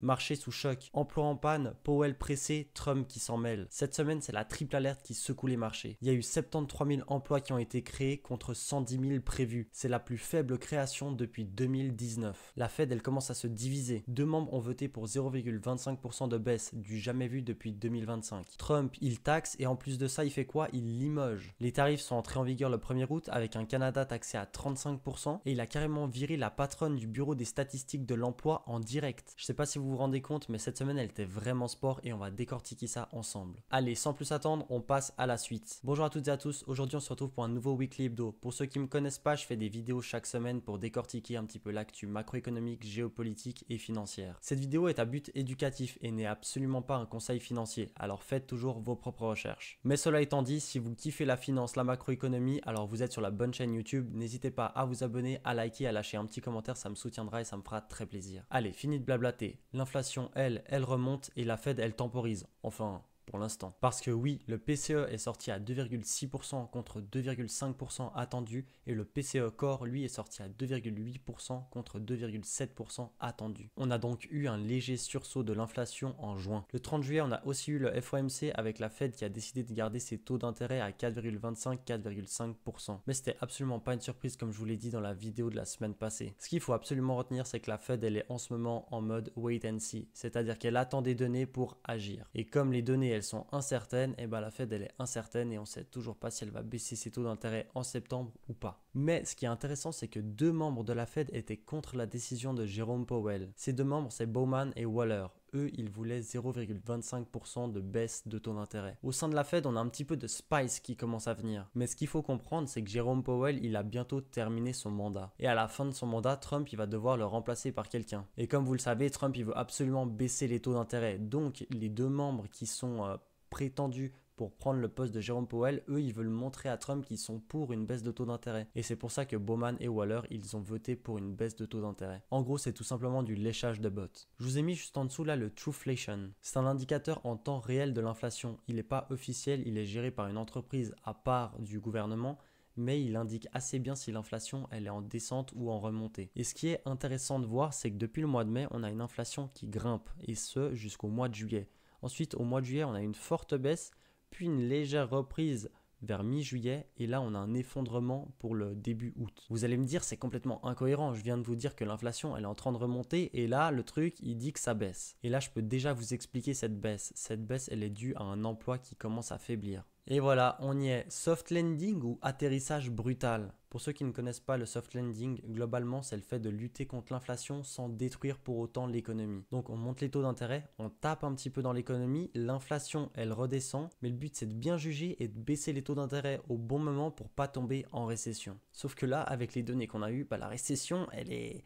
Marché sous choc, emploi en panne, Powell pressé, Trump qui s'en mêle. Cette semaine, c'est la triple alerte qui secoue les marchés. Il y a eu 73 000 emplois qui ont été créés contre 110 000 prévus. C'est la plus faible création depuis 2019. La Fed, elle commence à se diviser. Deux membres ont voté pour 0,25% de baisse, du jamais vu depuis 2025. Trump, il taxe et en plus de ça, il fait quoi? Il limoge. Les tarifs sont entrés en vigueur le 1er août avec un Canada taxé à 35% et il a carrément viré la patronne du bureau des statistiques de l'emploi en direct. Je sais pas si vous vous rendez compte, mais cette semaine elle était vraiment sport et on va décortiquer ça ensemble. Allez, sans plus attendre, on passe à la suite. Bonjour à toutes et à tous, aujourd'hui on se retrouve pour un nouveau Weekly Hebdo. Pour ceux qui me connaissent pas, je fais des vidéos chaque semaine pour décortiquer un petit peu l'actu macroéconomique, géopolitique et financière. Cette vidéo est à but éducatif et n'est absolument pas un conseil financier, alors faites toujours vos propres recherches. Mais cela étant dit, si vous kiffez la finance, la macroéconomie, alors vous êtes sur la bonne chaîne YouTube, n'hésitez pas à vous abonner, à liker, à lâcher un petit commentaire, ça me soutiendra et ça me fera très plaisir. Allez, fini de blablater. L'inflation, elle remonte et la Fed, elle temporise. Enfin, pour l'instant. Parce que oui, le PCE est sorti à 2,6% contre 2,5% attendu et le PCE Core, lui, est sorti à 2,8% contre 2,7% attendu. On a donc eu un léger sursaut de l'inflation en juin. Le 30 juillet, on a aussi eu le FOMC avec la Fed qui a décidé de garder ses taux d'intérêt à 4,25-4,5%. Mais c'était absolument pas une surprise comme je vous l'ai dit dans la vidéo de la semaine passée. Ce qu'il faut absolument retenir, c'est que la Fed, elle est en ce moment en mode wait and see, c'est-à-dire qu'elle attend des données pour agir. Et comme les données, elles sont incertaines, et ben la Fed elle est incertaine et on sait toujours pas si elle va baisser ses taux d'intérêt en septembre ou pas. Mais ce qui est intéressant, c'est que deux membres de la Fed étaient contre la décision de Jerome Powell. Ces deux membres, c'est Bowman et Waller. Eux, ils voulaient 0,25% de baisse de taux d'intérêt. Au sein de la Fed, on a un petit peu de spice qui commence à venir. Mais ce qu'il faut comprendre, c'est que Jerome Powell, il a bientôt terminé son mandat. Et à la fin de son mandat, Trump, il va devoir le remplacer par quelqu'un. Et comme vous le savez, Trump, il veut absolument baisser les taux d'intérêt. Donc, les deux membres qui sont prétendus pour prendre le poste de Jerome Powell, eux, ils veulent montrer à Trump qu'ils sont pour une baisse de taux d'intérêt. Et c'est pour ça que Bowman et Waller, ils ont voté pour une baisse de taux d'intérêt. En gros, c'est tout simplement du léchage de bottes. Je vous ai mis juste en dessous là le Trueflation. C'est un indicateur en temps réel de l'inflation. Il n'est pas officiel, il est géré par une entreprise à part du gouvernement, mais il indique assez bien si l'inflation elle est en descente ou en remontée. Et ce qui est intéressant de voir, c'est que depuis le mois de mai, on a une inflation qui grimpe, et ce jusqu'au mois de juillet. Ensuite, au mois de juillet, on a une forte baisse, puis une légère reprise vers mi-juillet et là on a un effondrement pour le début août. Vous allez me dire c'est complètement incohérent, je viens de vous dire que l'inflation elle est en train de remonter et là le truc il dit que ça baisse. Et là je peux déjà vous expliquer cette baisse. Cette baisse elle est due à un emploi qui commence à faiblir. Et voilà, on y est. Soft landing ou atterrissage brutal? Pour ceux qui ne connaissent pas le soft landing, globalement, c'est le fait de lutter contre l'inflation sans détruire pour autant l'économie. Donc on monte les taux d'intérêt, on tape un petit peu dans l'économie, l'inflation, elle redescend, mais le but c'est de bien juger et de baisser les taux d'intérêt au bon moment pour pas tomber en récession. Sauf que là, avec les données qu'on a eues, la récession, elle est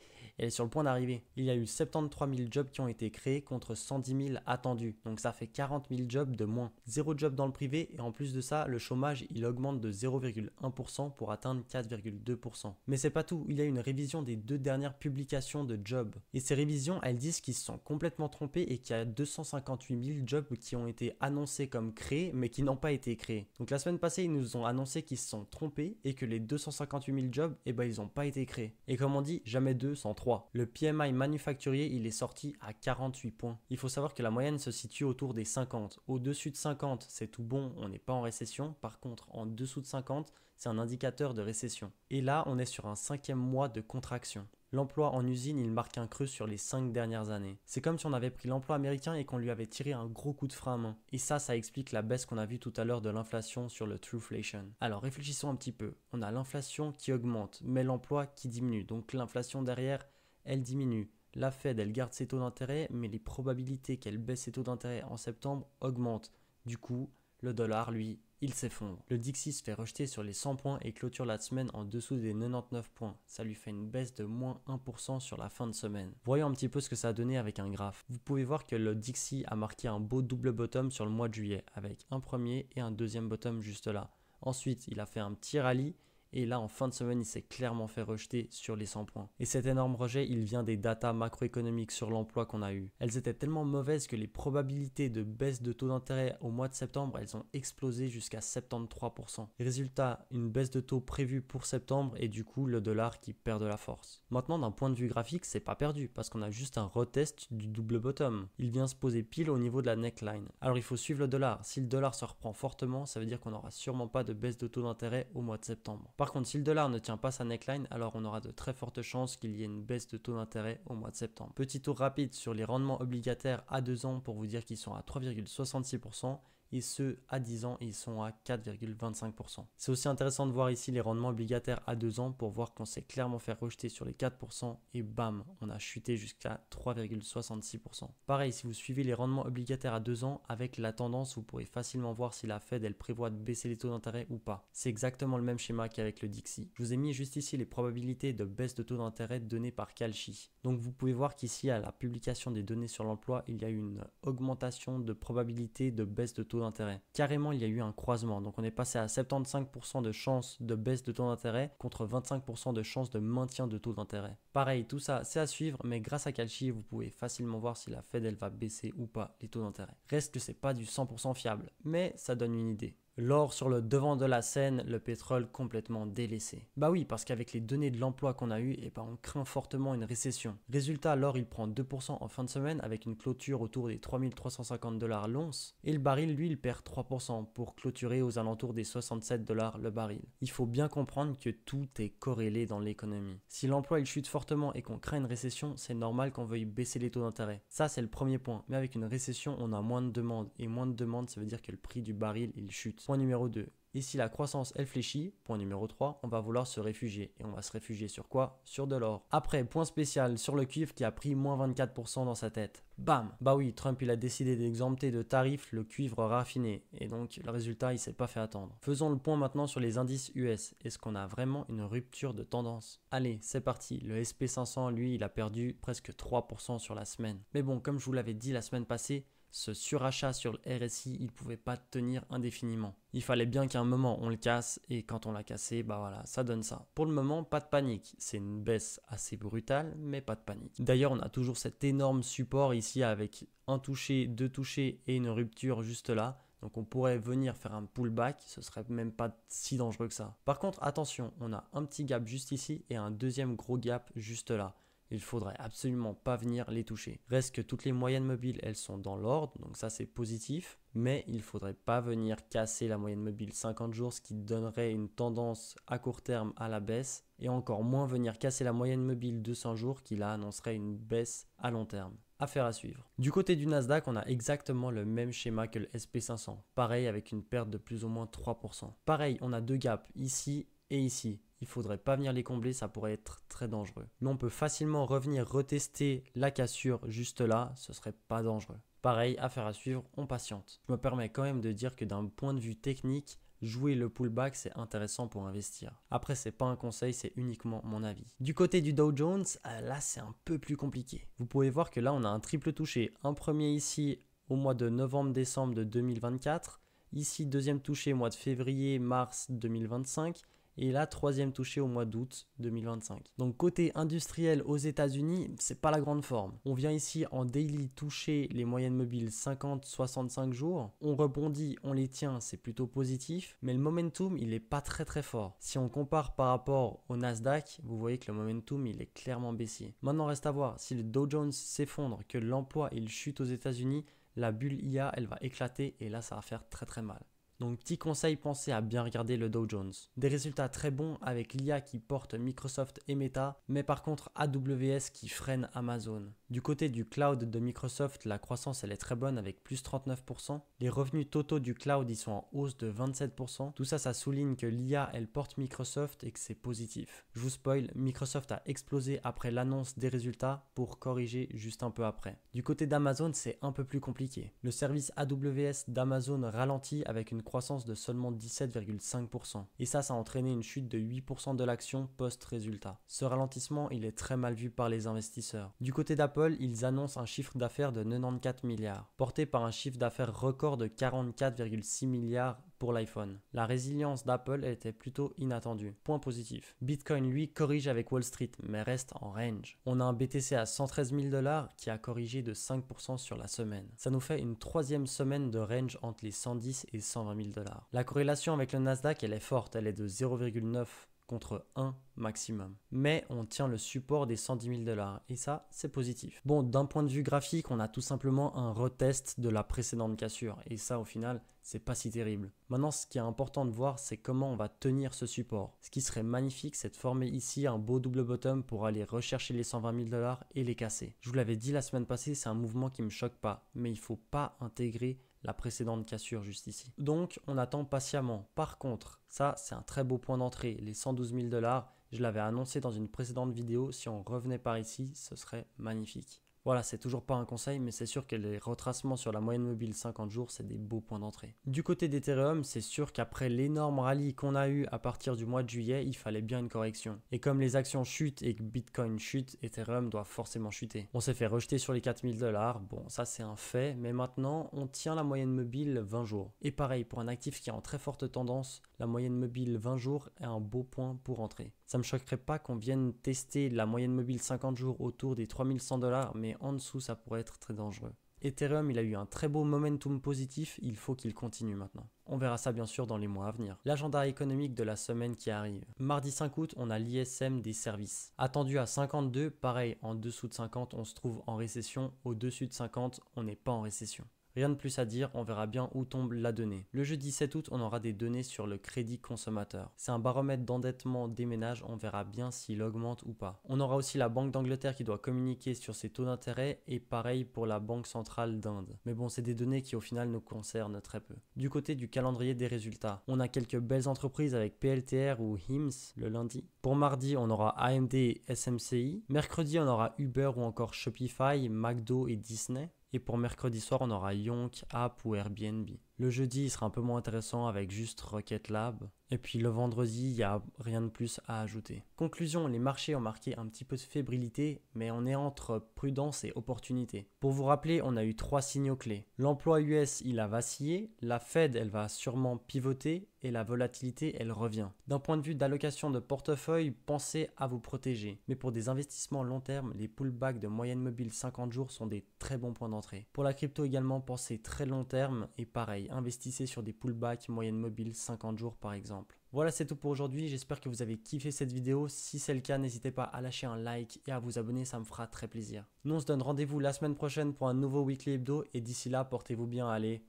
sur le point d'arriver. Il y a eu 73 000 jobs qui ont été créés contre 110 000 attendus. Donc ça fait 40 000 jobs de moins. Zéro job dans le privé et en plus de ça, le chômage, il augmente de 0,1% pour atteindre 4,2%. Mais c'est pas tout, il y a une révision des deux dernières publications de jobs. Et ces révisions, elles disent qu'ils se sont complètement trompés et qu'il y a 258 000 jobs qui ont été annoncés comme créés, mais qui n'ont pas été créés. Donc la semaine passée, ils nous ont annoncé qu'ils se sont trompés et que les 258 000 jobs, ils n'ont pas été créés. Et comme on dit, jamais 2 sans 3. Le PMI manufacturier, il est sorti à 48 points. Il faut savoir que la moyenne se situe autour des 50. Au-dessus de 50, c'est tout bon, on n'est pas en récession. Par contre, en dessous de 50, c'est un indicateur de récession. Et là, on est sur un 5e mois de contraction. L'emploi en usine, il marque un creux sur les 5 dernières années. C'est comme si on avait pris l'emploi américain et qu'on lui avait tiré un gros coup de frein à main. Et ça explique la baisse qu'on a vue tout à l'heure de l'inflation sur le Trueflation. Alors réfléchissons un petit peu. On a l'inflation qui augmente, mais l'emploi qui diminue. Donc l'inflation derrière, elle diminue. La Fed, elle garde ses taux d'intérêt, mais les probabilités qu'elle baisse ses taux d'intérêt en septembre augmentent. Du coup, le dollar, lui, il s'effondre. Le Dixie se fait rejeter sur les 100 points et clôture la semaine en dessous des 99 points. Ça lui fait une baisse de moins 1% sur la fin de semaine. Voyons un petit peu ce que ça a donné avec un graphe. Vous pouvez voir que le Dixie a marqué un beau double bottom sur le mois de juillet avec un premier et un deuxième bottom juste là. Ensuite, il a fait un petit rallye Et là, en fin de semaine, il s'est clairement fait rejeter sur les 100 points. Et cet énorme rejet, il vient des datas macroéconomiques sur l'emploi qu'on a eu. Elles étaient tellement mauvaises que les probabilités de baisse de taux d'intérêt au mois de septembre, elles ont explosé jusqu'à 73%. Résultat, une baisse de taux prévue pour septembre et du coup le dollar qui perd de la force. Maintenant, d'un point de vue graphique, c'est pas perdu parce qu'on a juste un retest du double bottom. Il vient se poser pile au niveau de la neckline. Alors il faut suivre le dollar. Si le dollar se reprend fortement, ça veut dire qu'on n'aura sûrement pas de baisse de taux d'intérêt au mois de septembre. Par contre, si le dollar ne tient pas sa neckline, alors on aura de très fortes chances qu'il y ait une baisse de taux d'intérêt au mois de septembre. Petit tour rapide sur les rendements obligataires à 2 ans pour vous dire qu'ils sont à 3,66%. Et ceux à 10 ans, ils sont à 4,25%. C'est aussi intéressant de voir ici les rendements obligataires à 2 ans pour voir qu'on s'est clairement fait rejeter sur les 4% et bam, on a chuté jusqu'à 3,66%. Pareil, si vous suivez les rendements obligataires à 2 ans, avec la tendance, vous pourrez facilement voir si la Fed, elle prévoit de baisser les taux d'intérêt ou pas. C'est exactement le même schéma qu'avec le Dixie. Je vous ai mis juste ici les probabilités de baisse de taux d'intérêt données par Kalshi. Donc vous pouvez voir qu'ici, à la publication des données sur l'emploi, il y a eu une augmentation de probabilité de baisse de taux d'intérêt. Carrément, il y a eu un croisement. Donc on est passé à 75% de chances de baisse de taux d'intérêt contre 25% de chances de maintien de taux d'intérêt. Pareil, tout ça, c'est à suivre, mais grâce à Kalshi, vous pouvez facilement voir si la Fed, elle va baisser ou pas les taux d'intérêt. Reste que c'est pas du 100% fiable, mais ça donne une idée. L'or sur le devant de la scène, le pétrole complètement délaissé. Bah oui, parce qu'avec les données de l'emploi qu'on a eu, on craint fortement une récession. Résultat, l'or il prend 2% en fin de semaine avec une clôture autour des 3350 $ l'once. Et le baril, lui, il perd 3% pour clôturer aux alentours des 67 $ le baril. Il faut bien comprendre que tout est corrélé dans l'économie. Si l'emploi il chute fortement et qu'on craint une récession, c'est normal qu'on veuille baisser les taux d'intérêt. Ça, c'est le premier point. Mais avec une récession, on a moins de demandes. Et moins de demandes, ça veut dire que le prix du baril, il chute. Point numéro 2. Et si la croissance elle fléchit, point numéro 3, on va vouloir se réfugier. Et on va se réfugier sur quoi? Sur de l'or. Après, point spécial sur le cuivre qui a pris moins 24% dans sa tête. Bam! Bah oui, Trump il a décidé d'exempter de tarifs le cuivre raffiné. Et donc le résultat il s'est pas fait attendre. Faisons le point maintenant sur les indices US. Est-ce qu'on a vraiment une rupture de tendance? Allez, c'est parti. Le SP500 lui il a perdu presque 3% sur la semaine. Mais bon, comme je vous l'avais dit la semaine passée, ce surachat sur le RSI, il ne pouvait pas tenir indéfiniment. Il fallait bien qu'à un moment on le casse et quand on l'a cassé, bah voilà, ça donne ça. Pour le moment, pas de panique. C'est une baisse assez brutale, mais pas de panique. D'ailleurs, on a toujours cet énorme support ici avec un toucher, deux touchés et une rupture juste là. Donc on pourrait venir faire un pullback, ce serait même pas si dangereux que ça. Par contre, attention, on a un petit gap juste ici et un deuxième gros gap juste là. Il faudrait absolument pas venir les toucher. Reste que toutes les moyennes mobiles, elles sont dans l'ordre, donc ça c'est positif. Mais il faudrait pas venir casser la moyenne mobile 50 jours, ce qui donnerait une tendance à court terme à la baisse. Et encore moins venir casser la moyenne mobile 200 jours qui là annoncerait une baisse à long terme. Affaire à suivre. Du côté du Nasdaq, on a exactement le même schéma que le SP500. Pareil avec une perte de plus ou moins 3%. Pareil, on a deux gaps ici et ici. Il faudrait pas venir les combler, ça pourrait être très dangereux. Mais on peut facilement revenir retester la cassure juste là, ce serait pas dangereux. Pareil, affaire à suivre, on patiente. Je me permets quand même de dire que d'un point de vue technique, jouer le pullback, c'est intéressant pour investir. Après, c'est pas un conseil, c'est uniquement mon avis. Du côté du Dow Jones, là, c'est un peu plus compliqué. Vous pouvez voir que là, on a un triple touché. Un premier ici au mois de novembre-décembre de 2024. Ici, deuxième touché au mois de février-mars 2025. Et là, troisième touché au mois d'août 2025. Donc côté industriel aux États-Unis, c'est pas la grande forme. On vient ici en daily toucher les moyennes mobiles 50-65 jours. On rebondit, on les tient, c'est plutôt positif. Mais le momentum, il est pas très fort. Si on compare par rapport au Nasdaq, vous voyez que le momentum, il est clairement baissier. Maintenant, reste à voir si le Dow Jones s'effondre, que l'emploi il chute aux États-Unis, la bulle IA, elle va éclater et là, ça va faire très mal. Donc petit conseil, pensez à bien regarder le Dow Jones. Des résultats très bons avec l'IA qui porte Microsoft et Meta, mais par contre AWS qui freine Amazon. Du côté du cloud de Microsoft, la croissance elle est très bonne avec plus 39%. Les revenus totaux du cloud ils sont en hausse de 27%. Tout ça, ça souligne que l'IA elle porte Microsoft et que c'est positif. Je vous spoil, Microsoft a explosé après l'annonce des résultats pour corriger juste un peu après. Du côté d'Amazon, c'est un peu plus compliqué. Le service AWS d'Amazon ralentit avec une croissance de seulement 17,5%. Et ça a entraîné une chute de 8% de l'action post-résultat. Ce ralentissement, il est très mal vu par les investisseurs. Du côté d'Apple, Apple, ils annoncent un chiffre d'affaires de 94 milliards, porté par un chiffre d'affaires record de 44,6 milliards pour l'iPhone. La résilience d'Apple était plutôt inattendue. Point positif. Bitcoin, lui, corrige avec Wall Street, mais reste en range. On a un BTC à 113 000 $ qui a corrigé de 5% sur la semaine. Ça nous fait une troisième semaine de range entre les 110 et 120 000 $. La corrélation avec le Nasdaq, elle est forte, elle est de 0,9 contre 1 maximum. Mais on tient le support des 110 000 $ et ça, c'est positif. Bon, d'un point de vue graphique, on a tout simplement un retest de la précédente cassure et ça, au final, c'est pas si terrible. Maintenant, ce qui est important de voir, c'est comment on va tenir ce support. Ce qui serait magnifique, c'est de former ici un beau double bottom pour aller rechercher les 120 000 $ et les casser. Je vous l'avais dit la semaine passée, c'est un mouvement qui me choque pas, mais il faut pas intégrer la précédente cassure juste ici. Donc, on attend patiemment. Par contre, ça, c'est un très beau point d'entrée. Les 112 000 $, je l'avais annoncé dans une précédente vidéo. Si on revenait par ici, ce serait magnifique. Voilà, c'est toujours pas un conseil, mais c'est sûr que les retracements sur la moyenne mobile 50 jours, c'est des beaux points d'entrée. Du côté d'Ethereum, c'est sûr qu'après l'énorme rallye qu'on a eu à partir du mois de juillet, il fallait bien une correction. Et comme les actions chutent et que Bitcoin chute, Ethereum doit forcément chuter. On s'est fait rejeter sur les 4000 $, bon ça c'est un fait, mais maintenant on tient la moyenne mobile 20 jours. Et pareil, pour un actif qui est en très forte tendance, la moyenne mobile 20 jours est un beau point pour entrer. Ça me choquerait pas qu'on vienne tester la moyenne mobile 50 jours autour des 3100 $, mais en dessous ça pourrait être très dangereux. Ethereum, il a eu un très beau momentum positif, il faut qu'il continue maintenant. On verra ça bien sûr dans les mois à venir. L'agenda économique de la semaine qui arrive. Mardi 5 août, on a l'ISM des services. Attendu à 52, pareil, en dessous de 50, on se trouve en récession, au-dessus de 50, on n'est pas en récession. Rien de plus à dire, on verra bien où tombe la donnée. Le jeudi 7 août, on aura des données sur le crédit consommateur. C'est un baromètre d'endettement des ménages, on verra bien s'il augmente ou pas. On aura aussi la Banque d'Angleterre qui doit communiquer sur ses taux d'intérêt et pareil pour la Banque centrale d'Inde. Mais bon, c'est des données qui au final nous concernent très peu. Du côté du calendrier des résultats, on a quelques belles entreprises avec PLTR ou HIMSS le lundi. Pour mardi, on aura AMD et SMCI. Mercredi, on aura Uber ou encore Shopify, McDo et Disney. Et pour mercredi soir, on aura Yonk, App ou Airbnb. Le jeudi, il sera un peu moins intéressant avec juste Rocket Lab. Et puis le vendredi, il n'y a rien de plus à ajouter. Conclusion, les marchés ont marqué un petit peu de fébrilité, mais on est entre prudence et opportunité. Pour vous rappeler, on a eu 3 signaux clés. L'emploi US, il a vacillé, la Fed, elle va sûrement pivoter et la volatilité, elle revient. D'un point de vue d'allocation de portefeuille, pensez à vous protéger. Mais pour des investissements long terme, les pullbacks de moyenne mobile 50 jours sont des très bons points d'entrée. Pour la crypto également, pensez très long terme et pareil, investissez sur des pullbacks moyenne mobile 50 jours par exemple. Voilà, c'est tout pour aujourd'hui. J'espère que vous avez kiffé cette vidéo. Si c'est le cas, n'hésitez pas à lâcher un like et à vous abonner, ça me fera très plaisir. Nous, on se donne rendez-vous la semaine prochaine pour un nouveau Weekly Hebdo et d'ici là, portez-vous bien. Allez,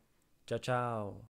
ciao ciao.